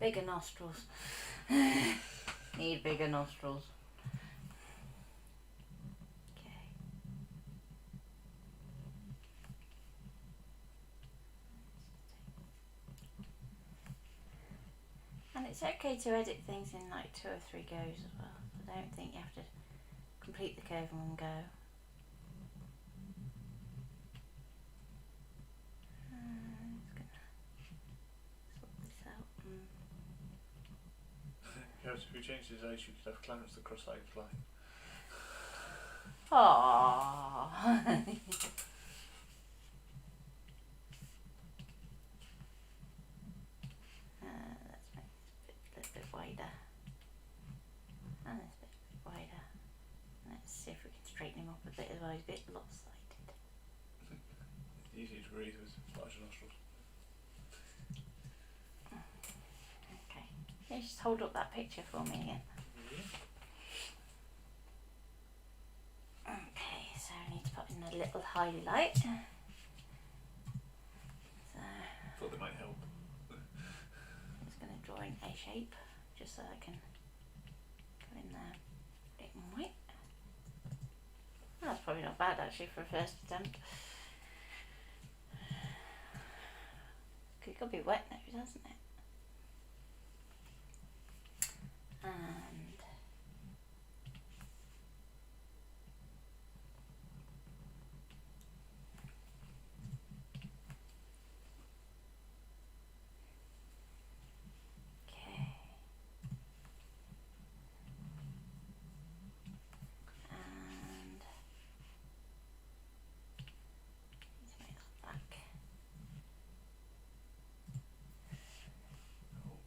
Bigger nostrils. Need bigger nostrils. Okay. And it's okay to edit things in like 2 or 3 goes as well. I don't think you have to complete the curve in one go. Just gonna sort this out. Yeah, so if you change his age, you could have Clarence the cross-eyed fly. Aww. Let's make this bit a little bit wider. And this bit a bit wider. Let's see if we can straighten him up a bit as well. He's a bit lopsided. It's easy to breathe with larger nostrils. Okay. Can you just hold up that picture for me again? Yeah. Okay, so I need to put in a little highlight. So Thought they might help. I'm just going to draw in a shape just so I can go in there, put it in white. That's probably not bad actually for a first attempt. It could be wet nose, hasn't it? And okay. And let's make that back. Oh,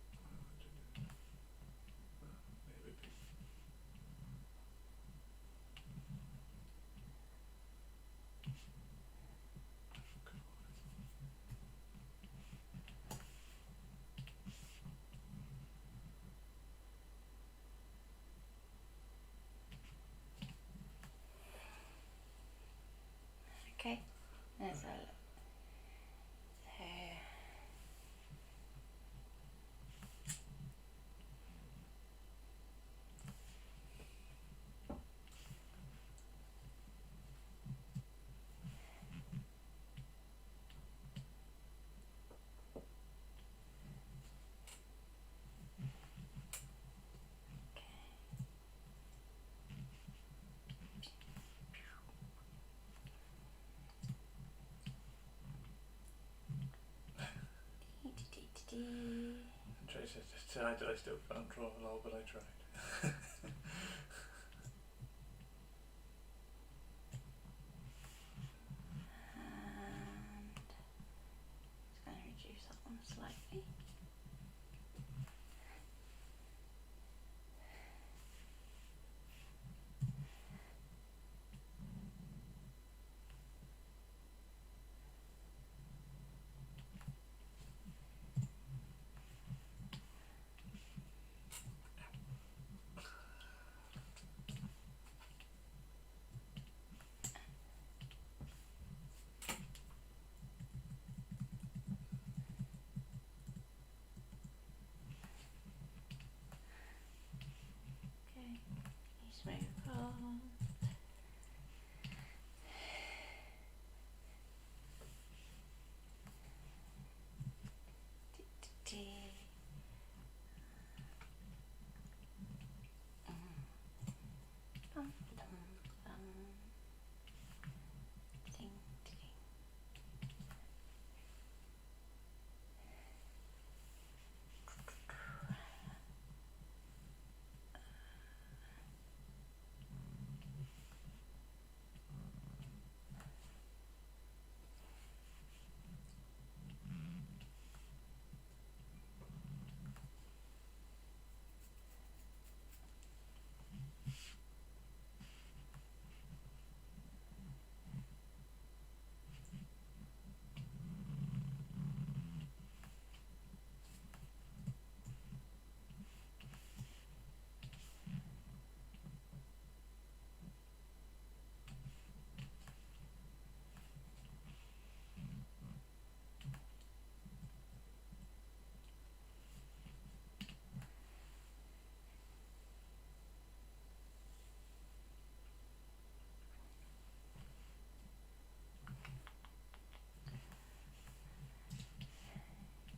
maybe big. Okay. There's a I still can't draw a lot, but I tried. And just going to reduce that one slightly. Okay, let's move on. Dum, dum, dum. Ding, ding.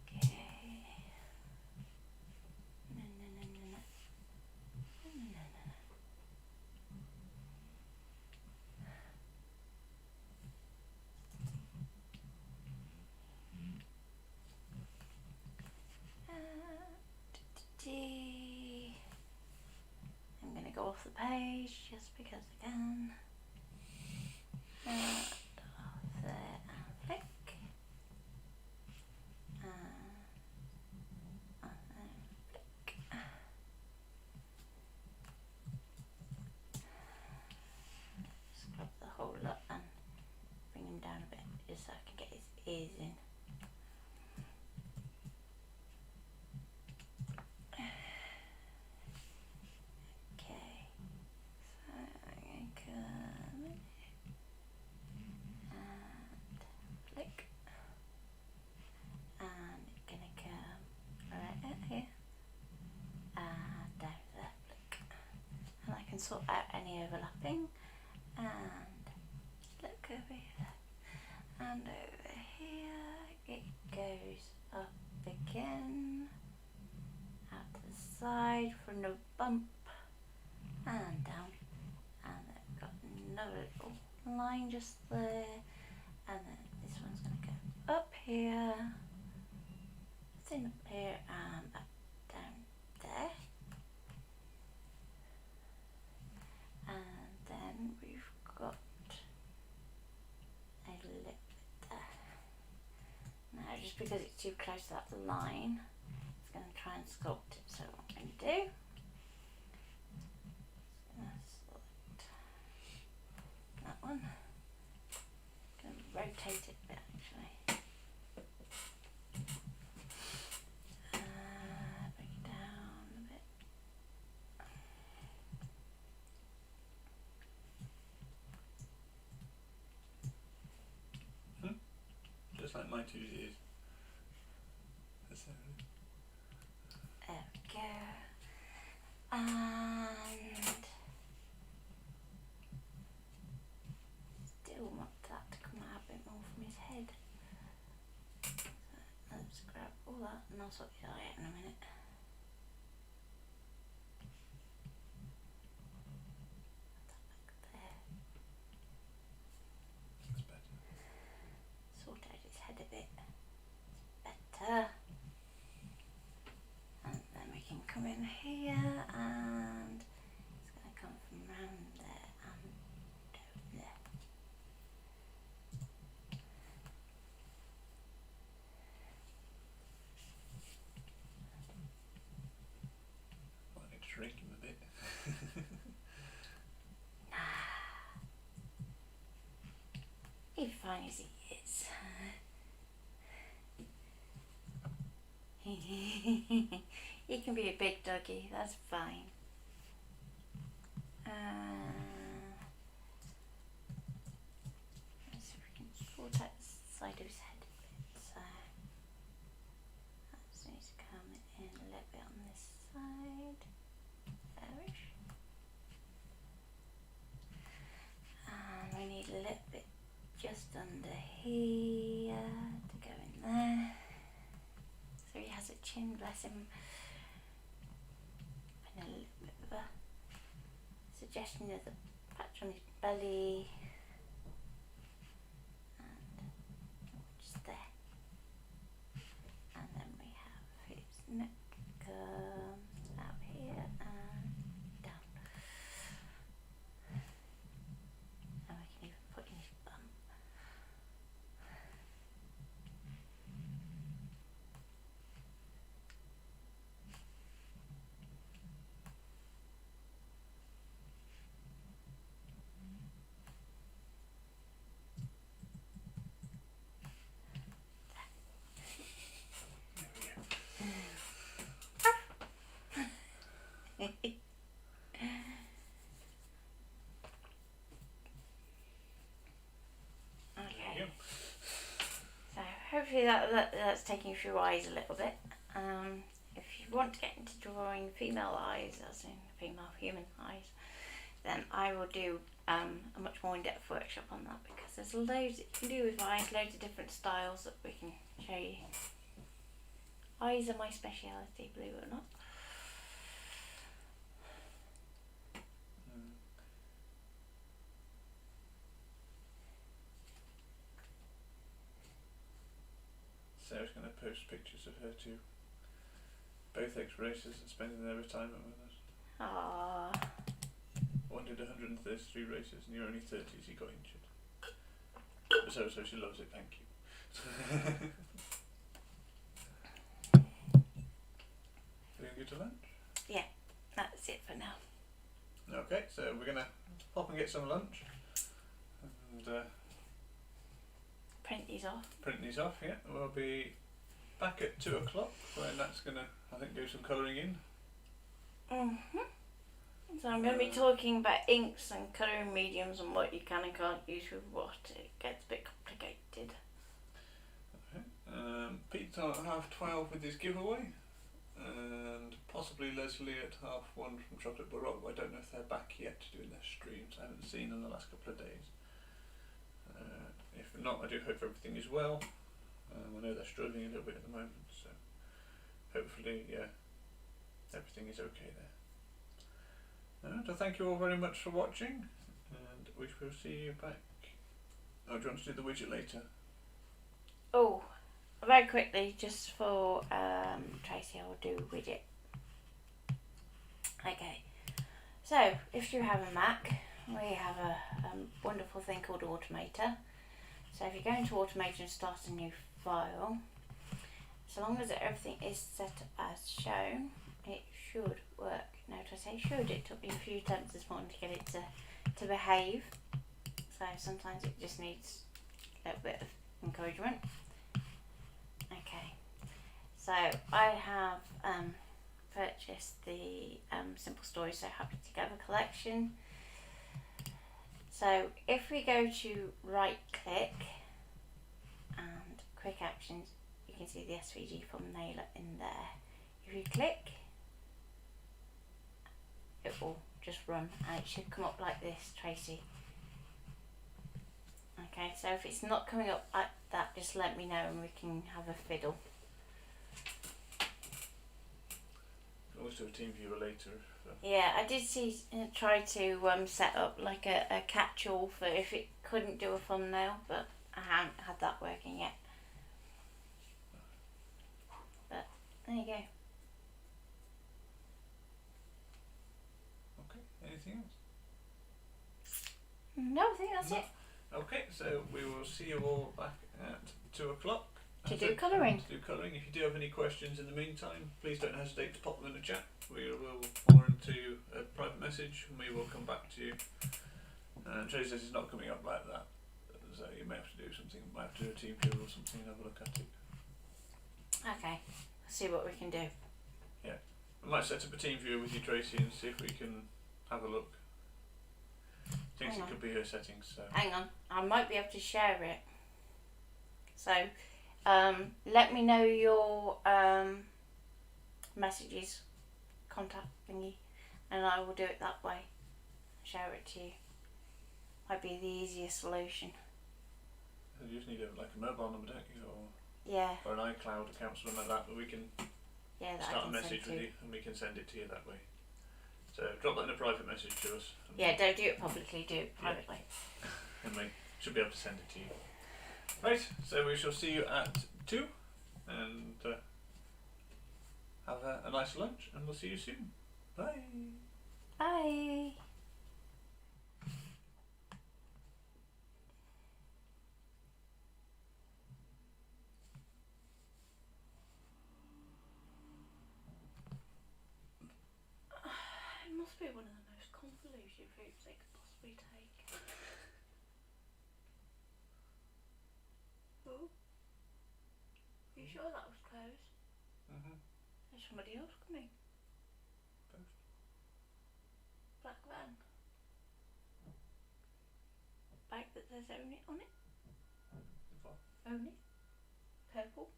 Okay. No, no, no, no, no. No, no, no, no. I'm going to go off the page just because I can. And off there and flick. Off there and flick. Scrub the whole lot and bring him down a bit just so I can get his ears in. Okay, so I'm going to come in and flick, and it's going to come right out here and down there, flick, and I can sort out any overlapping and look over here and over here. It goes up again, out to the side for no bump, and down, and then I've got another little line just there, and then this one's going to go up here, thin up here, and up down there, and then we've got a little bit there. Now, just because it's too close to that line, it's going to try and sculpt it. So what I'm going to do, select that one. I'm going to rotate it a bit actually. Bring it down a bit. Just like my two Z's. There we go. And still want that to come out a bit more from his head. So let's grab all that and I'll sort it out in a minute. Put that back there. That's better. Sort out his head a bit. It's better. And then we He's fine as he is. He can be a big doggy, that's fine. Let's see if we can sort out the side of his head a bit. So that needs to come in a little bit on this side. There-ish. And we need a little bit just under here to go in there. So he has a chin, bless him. And a little bit of a suggestion of the patch on his belly. And just there. And then we have his neck comes out here and down. And we can even put in his bum. Okay. So hopefully that's taking you through eyes a little bit. If you want to get into drawing female eyes, as in female human eyes, then I will do a much more in-depth workshop on that, because there's loads that you can do with eyes, loads of different styles that we can show you. Eyes are my speciality, believe it or not. Sarah's going to post pictures of her two, both ex-racers and spending their retirement with us. Aww. One did 133 races and you're only 30 as you got injured. So she loves it, thank you. Are we going to go to lunch? Yeah, that's it for now. Okay, so we're going to pop and get some lunch and Print these off. print these off, yeah. We'll be back at 2 o'clock when that's going to, I think, do some colouring in. So I'm going to be talking about inks and colouring mediums and what you can and can't use with what. It gets a bit complicated. Okay. Pete's on at 12:30 with his giveaway, and possibly Leslie at 1:30 from Chocolate Baroque. I don't know if they're back yet doing their streams. I haven't seen them the last couple of days. If not, I do hope everything is well. I know they're struggling a little bit at the moment, so hopefully, everything is okay there. So thank you all very much for watching, and we will see you back. Oh, do you want to do the widget later? Oh, very quickly, just for Tracy, I'll do widget. Okay, so if you have a Mac, we have a wonderful thing called Automator. So if you go into Automator and start a new file, so long as everything is set as shown, it should work. Note I say should, it took me a few attempts this morning to get it to behave. So sometimes it just needs a little bit of encouragement. Okay, so I have purchased the Simple Stories So Happy Together collection. So if we go to right click and quick actions, you can see the SVG thumbnail in there. If you click, it will just run and it should come up like this, Tracy. Okay, so if it's not coming up like that, just let me know and we can have a fiddle. Always do a team viewer later. Yeah, I did try to set up like a catch-all for if it couldn't do a thumbnail, but I haven't had that working yet. But there you go. Okay, anything else? No, I think that's it. Okay, so we will see you all back at 2 o'clock. To do colouring. To do colouring. If you do have any questions in the meantime, please don't hesitate to pop them in the chat. We will pour into a private message and we will come back to you. And Tracy says it's not coming up like that. So you may have to do something. Might have to do a team view or something and have a look at it. Okay, see what we can do. I might set up a team view with you, Tracy, and see if we can have a look. Thinks Hang it on. could be her settings. So Hang on, I might be able to share it. So, let me know your messages, contact thingy, and I will do it that way. Share it to you. Might be the easiest solution. you just need a mobile number, don't you, Yeah, or an iCloud account, something like that, but we can yeah, that I start a can message send with to. you and we can send it to you that way. So drop that in a private message to us. Yeah, don't do it publicly, do it privately. And we should be able to send it to you. Right, so we shall see you at 2 and have a nice lunch, and we'll see you soon. Bye. Bye. It must be one of the most convoluted routes they could possibly take. Oh, are you sure that was closed? There's somebody else coming. Post. Black van. Bike that says own it on it. What? Own it. Purple.